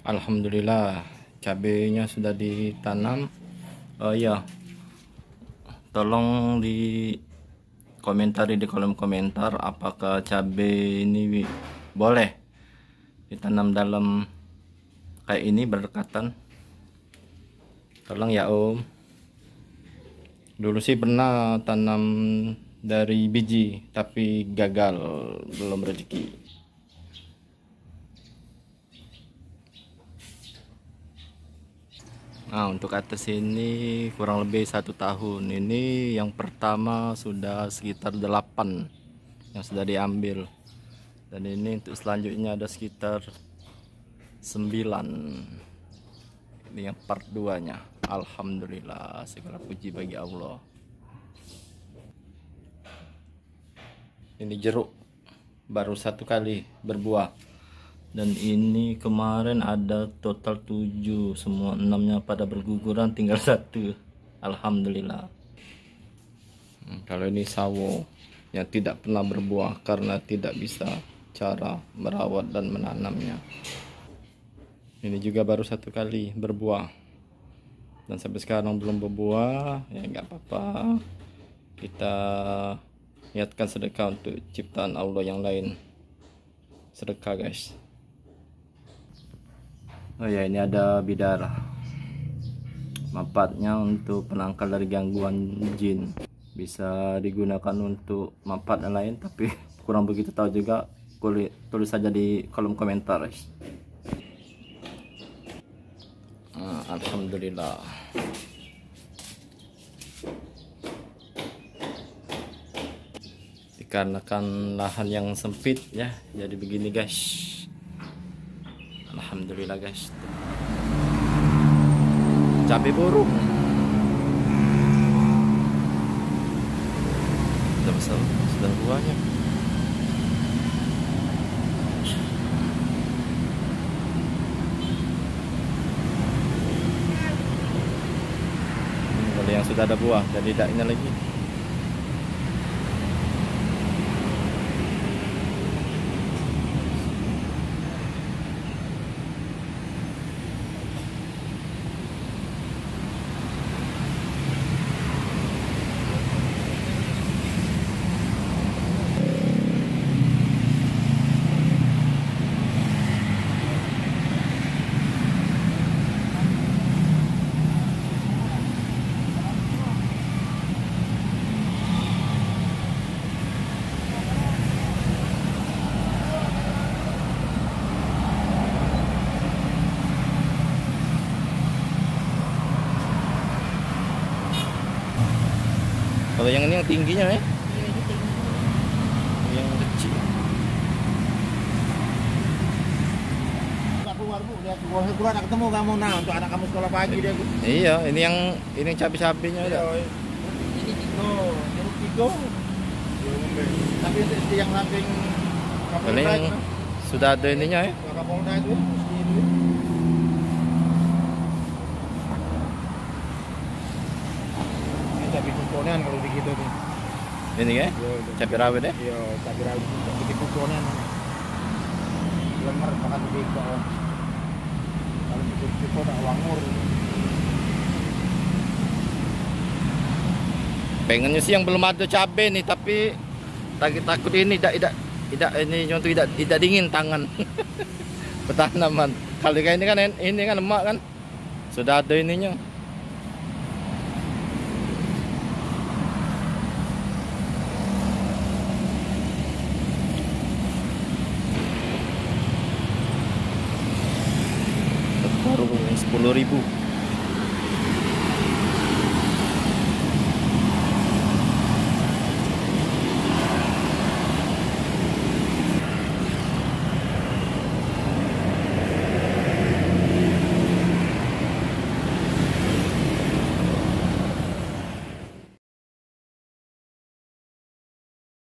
Alhamdulillah cabenya sudah ditanam. Oh iya, tolong di komentari di kolom komentar apakah cabai ini boleh ditanam dalam kayak ini berdekatan. Tolong ya Om. Dulu sih pernah tanam dari biji tapi gagal, belum rezeki. Nah, untuk atas ini kurang lebih 1 tahun. Ini yang pertama sudah sekitar 8 yang sudah diambil. Dan ini untuk selanjutnya ada sekitar 9. Ini yang part 2-nya. Alhamdulillah, segala puji bagi Allah. Ini jeruk baru 1 kali berbuah. Dan ini kemarin ada total 7, semua 6-nya pada berguguran, tinggal 1. Alhamdulillah. Kalau ini sawo yang tidak pernah berbuah karena tidak bisa cara merawat dan menanamnya. Ini juga baru 1 kali berbuah dan sampai sekarang belum berbuah. Ya nggak apa-apa, kita niatkan sedekah untuk ciptaan Allah yang lain. Sedekah guys. Oh ya, ini ada bidara. Manfaatnya untuk penangkal dari gangguan jin. Bisa digunakan untuk manfaat yang lain, tapi kurang begitu tahu juga. Tulis saja di kolom komentar. Alhamdulillah. Dikarenakan lahan yang sempit ya, jadi begini guys. Alhamdulillah guys. Cabai burung sudah besar, sudah buahnya. Kalau yang sudah ada buah dan tidak ini lagi. Kalau yang ini yang tingginya ya? Iya, ini tinggi. Yang kecil. Keluar Bu, lihat keluar nak ketemu kamu nah untuk anak kamu sekolah pagi dia. Iya, ini yang cabai-cabainya ada. Ini tigo, jeruk tigo. Tapi yang samping Paling Kapolda itu, sudah ada ininya ya. Kapolda itu, mesti itu. Ini cabai kukonan kalau begitu nih. Ini ya, cabai rawit ya. Iya, cabai rawit cabai kukonan. Lemar makan tiga. Kalau tiga tak wangur. Pengennya sih yang belum ada cabai nih, tapi takut ini tidak ini contoh tidak dingin tangan. Petanaman. Kalau kayak ini kan lemak kan. Sudah ada ininya. Baru 10.000.